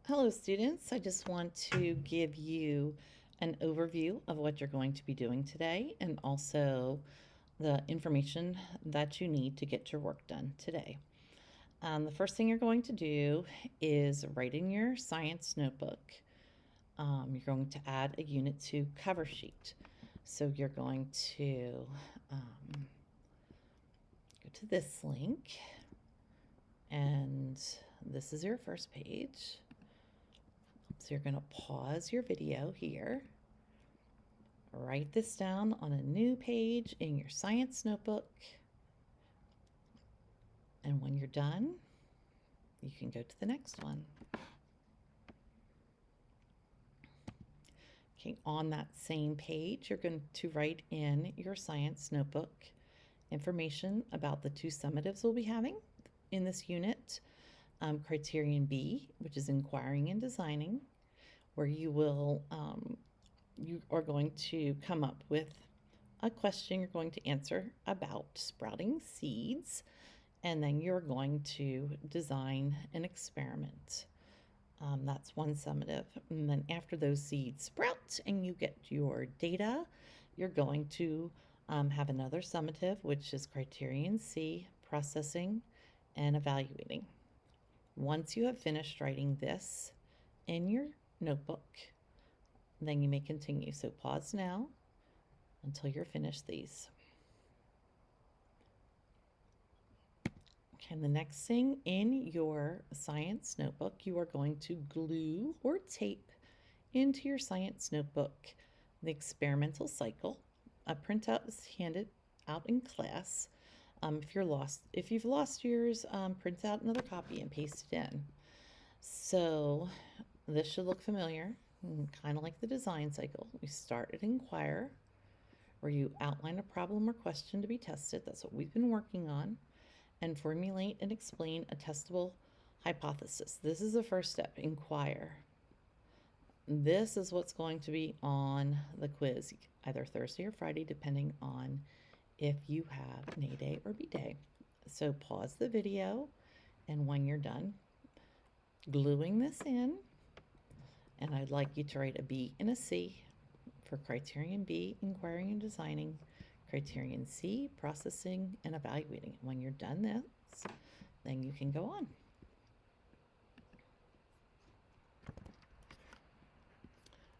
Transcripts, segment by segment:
Hello students, I just want to give you an overview of what you're going to be doing today and also the information that you need to get your work done today. The first thing you're going to do is write in your science notebook. You're going to add a Unit 2 cover sheet. So you're going to go to this link, and this is your first page. So you're going to pause your video here. Write this down on a new page in your science notebook. And when you're done, you can go to the next one. Okay, on that same page, you're going to write in your science notebook information about the two summatives we'll be having in this unit. Criterion B, which is inquiring and designing, where you are going to come up with a question you're going to answer about sprouting seeds, and then you're going to design an experiment. That's one summative. And then after those seeds sprout and you get your data, you're going to have another summative, which is criterion C, processing and evaluating. Once you have finished writing this in your notebook, then you may continue. So pause now until you're finished these. Okay, and the next thing in your science notebook, you are going to glue or tape into your science notebook the experimental cycle. A printout is handed out in class. If you've lost yours, print out another copy and paste it in. So this should look familiar, kind of like the design cycle. We start at inquire, where you outline a problem or question to be tested. That's what we've been working on. And formulate and explain a testable hypothesis. This is the first step, inquire. This is what's going to be on the quiz, either Thursday or Friday, depending on if you have an A day or B day. So pause the video, and when you're done gluing this in, and I'd like you to write a B and a C for criterion B, inquiring and designing, criterion C, processing and evaluating. When you're done this, then you can go on.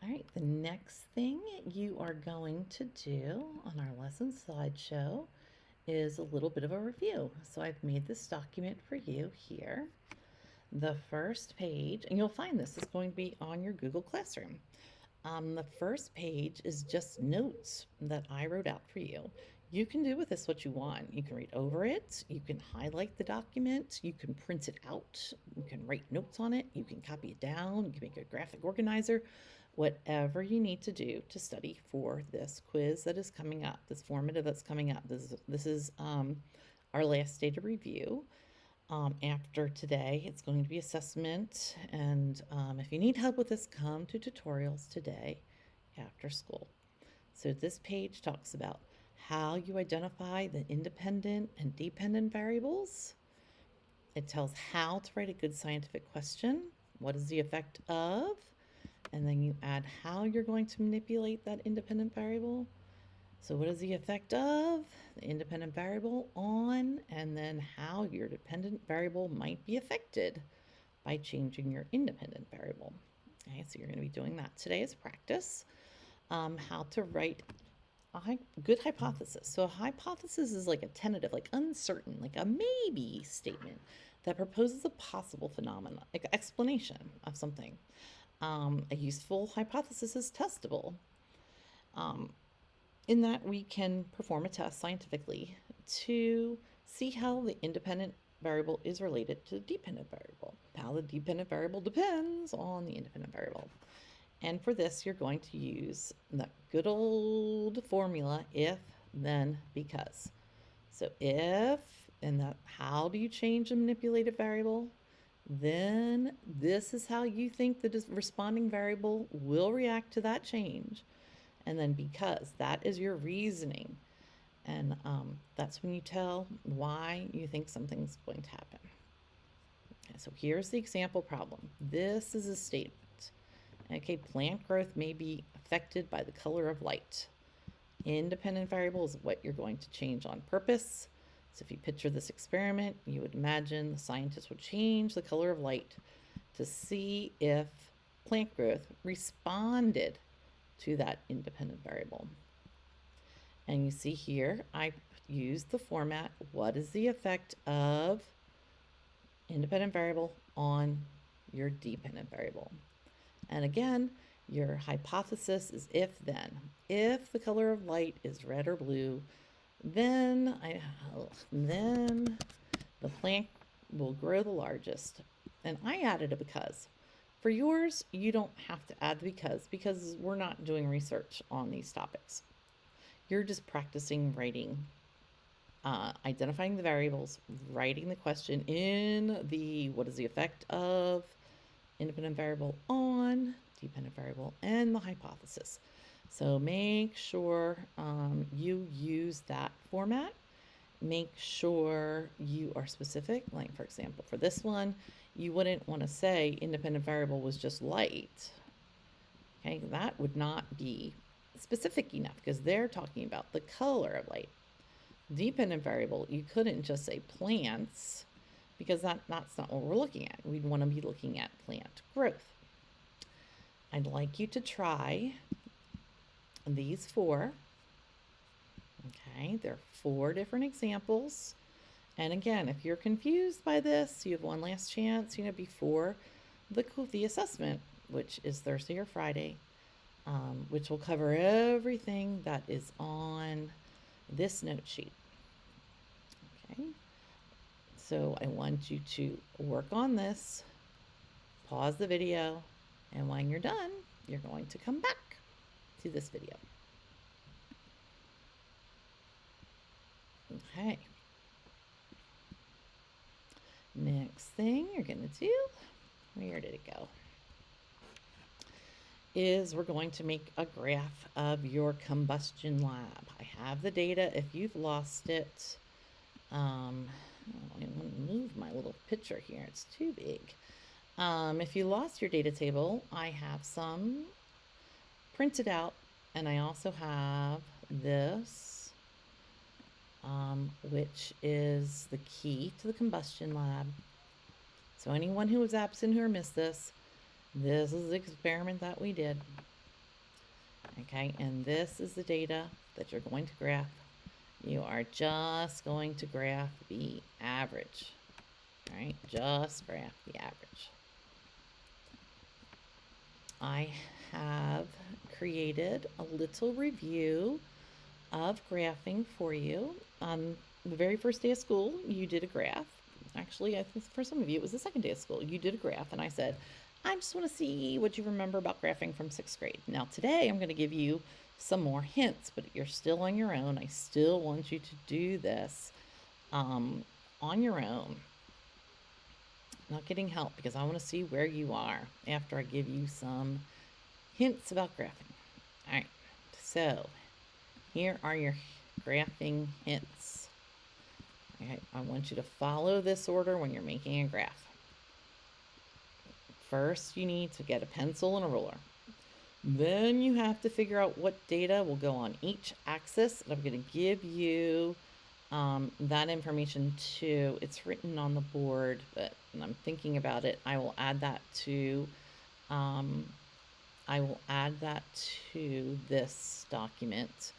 All right, the next thing you are going to do on our lesson slideshow is a little bit of a review. So I've made this document for you here. The first page, and you'll find this is going to be on your Google Classroom. The first page is just notes that I wrote out for you. You can do with this what you want. You can read over it, you can highlight the document, you can print it out, you can write notes on it, you can copy it down, you can make a graphic organizer, whatever you need to do to study for this quiz that is coming up, this formative that's coming up. This is our last day to review. After today, it's going to be assessment, and if you need help with this, come to tutorials today after school. So this page talks about how you identify the independent and dependent variables. It tells how to write a good scientific question, what is the effect of, and then you add how you're going to manipulate that independent variable. So what is the effect of the independent variable on, and then how your dependent variable might be affected by changing your independent variable. Okay, so you're going to be doing that today as practice. How to write a good hypothesis. So a hypothesis is like a tentative, like uncertain, like a maybe statement that proposes a possible phenomenon, like explanation of something. A useful hypothesis is testable. In that we can perform a test scientifically to see how the independent variable is related to the dependent variable, how the dependent variable depends on the independent variable. And for this, you're going to use that good old formula, if, then, because. So if, and that, how do you change a manipulated variable? Then this is how you think the responding variable will react to that change. And then because, that is your reasoning. And that's when you tell why you think something's going to happen. So here's the example problem. This is a statement. Okay, plant growth may be affected by the color of light. Independent variable is what you're going to change on purpose. So if you picture this experiment, you would imagine the scientists would change the color of light to see if plant growth responded to that independent variable. And you see here, I used the format, what is the effect of independent variable on your dependent variable? And again, your hypothesis is if then. If the color of light is red or blue, then the plant will grow the largest. And I added a because. For yours, you don't have to add the because we're not doing research on these topics. You're just practicing writing, identifying the variables, writing the question in the what is the effect of independent variable on dependent variable and the hypothesis. So make sure you use that format. Make sure you are specific. Like for example, for this one, you wouldn't want to say independent variable was just light. Okay, that would not be specific enough because they're talking about the color of light. Dependent variable, you couldn't just say plants because that's not what we're looking at. We'd want to be looking at plant growth. I'd like you to try these 4. Okay, there are 4 different examples. And again, if you're confused by this, you have one last chance, before the assessment, which is Thursday or Friday, which will cover everything that is on this note sheet. Okay, so I want you to work on this, pause the video, and when you're done, you're going to come back to this video. Okay. Next thing you're going to do, where did it go? Is we're going to make a graph of your combustion lab. I have the data. If you've lost it, I want to move my little picture here. It's too big. If you lost your data table, I have some printed out, and I also have this, which is the key to the combustion lab. So anyone who was absent or missed this is the experiment that we did. Okay, and this is the data that you're going to graph. You are just going to graph the average. All right, just graph the average. I have created a little review of graphing for you. On the very first day of school, you did a graph. Actually, I think for some of you, it was the second day of school. You did a graph, and I said, I just want to see what you remember about graphing from 6th grade. Now, today, I'm going to give you some more hints, but you're still on your own. I still want you to do this on your own. Not getting help, because I want to see where you are after I give you some hints about graphing. All right, so here are your graphing hints. Okay, I want you to follow this order when you're making a graph. First, you need to get a pencil and a ruler. Then you have to figure out what data will go on each axis. And I'm going to give you that information too. It's written on the board, but I'm thinking about it. I will add that to this document.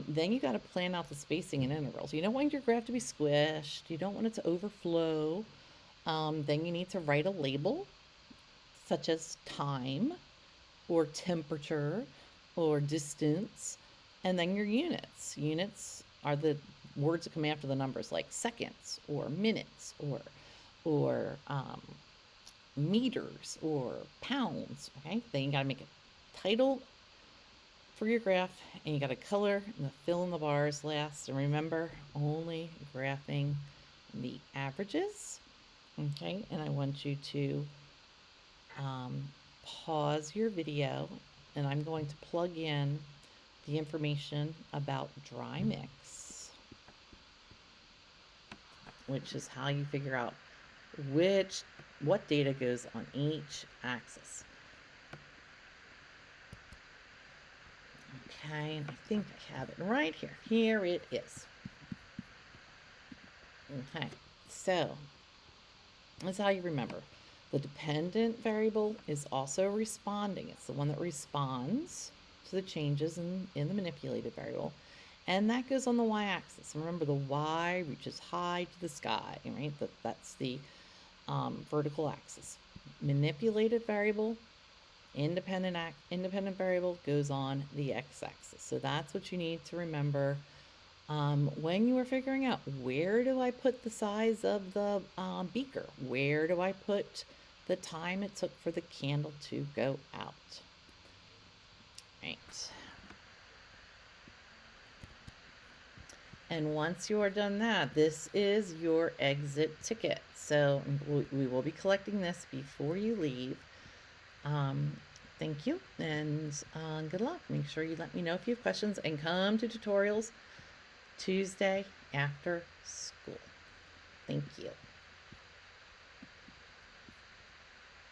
Then you got to plan out the spacing and intervals. You don't want your graph to be squished. You don't want it to overflow. Then you need to write a label, such as time, or temperature, or distance, and then your units. Units are the words that come after the numbers, like seconds, or minutes, or meters, or pounds. Okay, then you got to make a title for your graph, and you got to color and fill in the bars last. And remember, only graphing the averages. Okay, and I want you to pause your video, and I'm going to plug in the information about dry mix, which is how you figure out what data goes on each axis. Okay, and I think I have it right here. Here it is. Okay, so that's how you remember. The dependent variable is also responding. It's the one that responds to the changes in the manipulated variable. And that goes on the y-axis. Remember, the y reaches high to the sky, right? That's the vertical axis. Manipulated variable, independent variable goes on the x-axis. So that's what you need to remember when you are figuring out, where do I put the size of the beaker? Where do I put the time it took for the candle to go out? Right. And once you are done that, this is your exit ticket. So we will be collecting this before you leave. Thank you, and good luck. Make sure you let me know if you have questions, and come to tutorials Tuesday after school. Thank you.